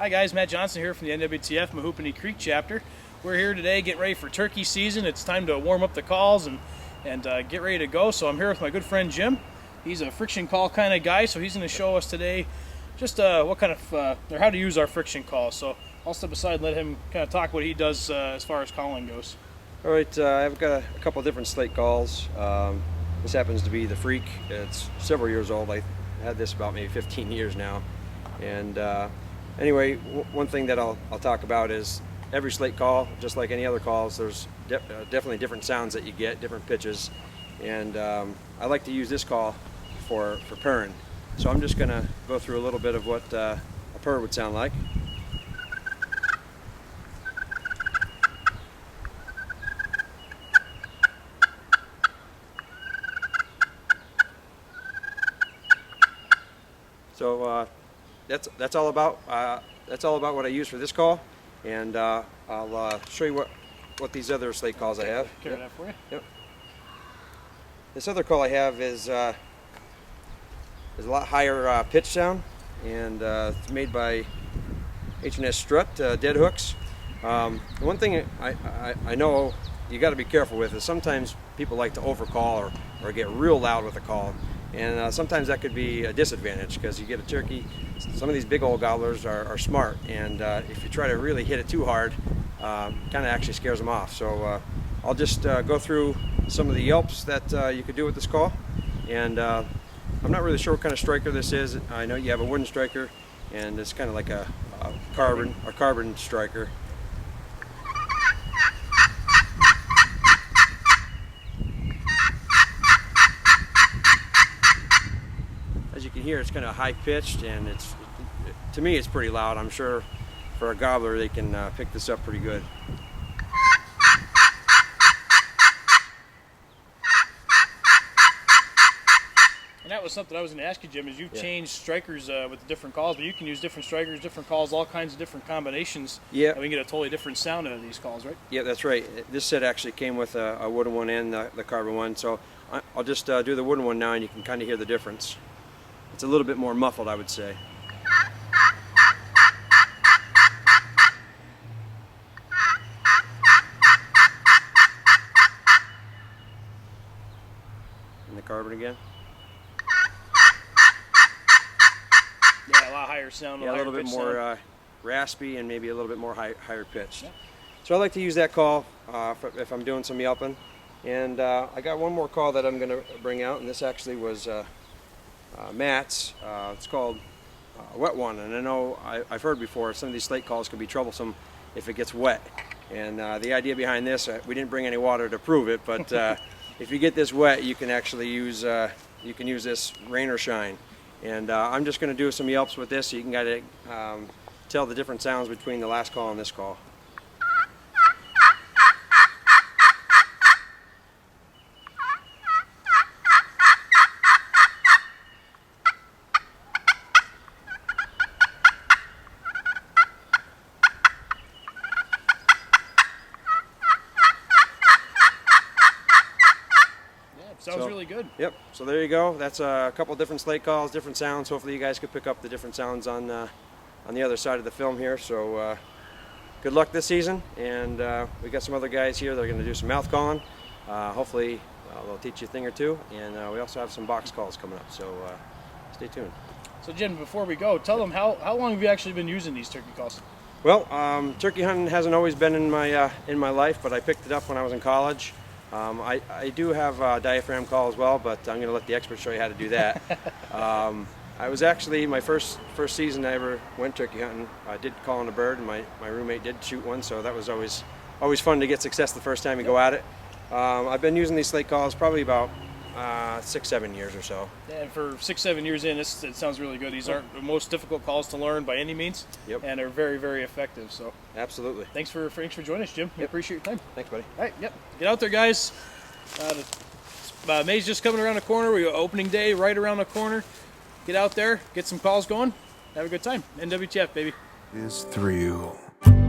Hi guys, Matt Johnson here from the NWTF Mahoopany Creek chapter. We're here today getting ready for turkey season. It's time to warm up the calls and get ready to go. So I'm here with my good friend Jim. He's a friction call kind of guy, so he's going to show us today just what kind of or how to use our friction call. So I'll step aside and let him kind of talk what he does as far as calling goes. All right, I've got a couple of different slate calls. This happens to be the Freak. It's several years old. I had this about maybe 15 years now. And anyway, one thing that I'll talk about is every slate call, just like any other calls, there's definitely different sounds that you get, different pitches. And I like to use this call for purring. So I'm just going to go through a little bit of what a purr would sound like. So that's all about what I use for this call, and I'll show you what these other slate calls I have. Carry that for you. Yep. This other call I have is a lot higher pitch sound, and it's made by H&S Strut dead hooks. One thing I know you got to be careful with is sometimes people like to overcall or get real loud with a call. And sometimes that could be a disadvantage because you get a turkey. Some of these big old gobblers are smart, and if you try to really hit it too hard, kind of actually scares them off. So I'll just go through some of the yelps that you could do with this call. And I'm not really sure what kind of striker this is. I know you have a wooden striker, and it's kind of like a carbon striker. As you can hear, it's kind of high pitched, and to me it's pretty loud. I'm sure for a gobbler they can pick this up pretty good. And that was something I was going to ask you, Jim, is you've changed strikers with the different calls, but you can use different strikers, different calls, all kinds of different combinations. Yeah. And we can get a totally different sound out of these calls, right? Yeah, that's right. This set actually came with a wooden one and the carbon one, so I'll just do the wooden one now, and you can kind of hear the difference. It's a little bit more muffled, I would say. And the carbon again. Yeah, a lot higher sound. Yeah, a little bit more raspy and maybe a little bit more higher pitched. Yeah. So I like to use that call if I'm doing some yelping. And I got one more call that I'm going to bring out, and this actually was Matt's. It's called a wet one, and I know I've heard before some of these slate calls can be troublesome if it gets wet. And the idea behind this, we didn't bring any water to prove it, but if you get this wet, you can actually use this rain or shine. And I'm just going to do some yelps with this, so you can kind of tell the different sounds between the last call and this call. Sounds really good. Yep, so there you go. That's a couple different slate calls, different sounds. Hopefully you guys could pick up the different sounds on the other side of the film here. So good luck this season, and we got some other guys here that are going to do some mouth calling. Hopefully they'll teach you a thing or two, and we also have some box calls coming up, so stay tuned. So Jim, before we go, tell them how long have you actually been using these turkey calls? Well, turkey hunting hasn't always been in my life, but I picked it up when I was in college. I do have a diaphragm call as well, but I'm going to let the experts show you how to do that. I was actually, my first season I ever went turkey hunting, I did call on a bird, and my roommate did shoot one, so that was always fun to get success the first time you go at it. I've been using these slate calls probably about 6-7 years or so. And for 6-7 years in, it sounds really good. These aren't the most difficult calls to learn by any means. Yep. And they're very, very effective. So absolutely. Thanks for joining us, Jim. We appreciate your time. Thanks, buddy. All right. Yep. Get out there, guys. May's just coming around the corner. We got opening day right around the corner. Get out there, get some calls going. Have a good time. NWTF, baby. This thrill,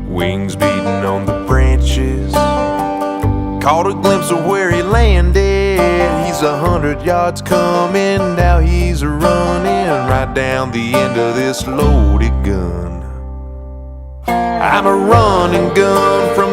wings beating on the branches. Caught a glimpse of where he landed. He's 100 yards coming, now he's running right down the end of this loaded gun. I'm a running gun from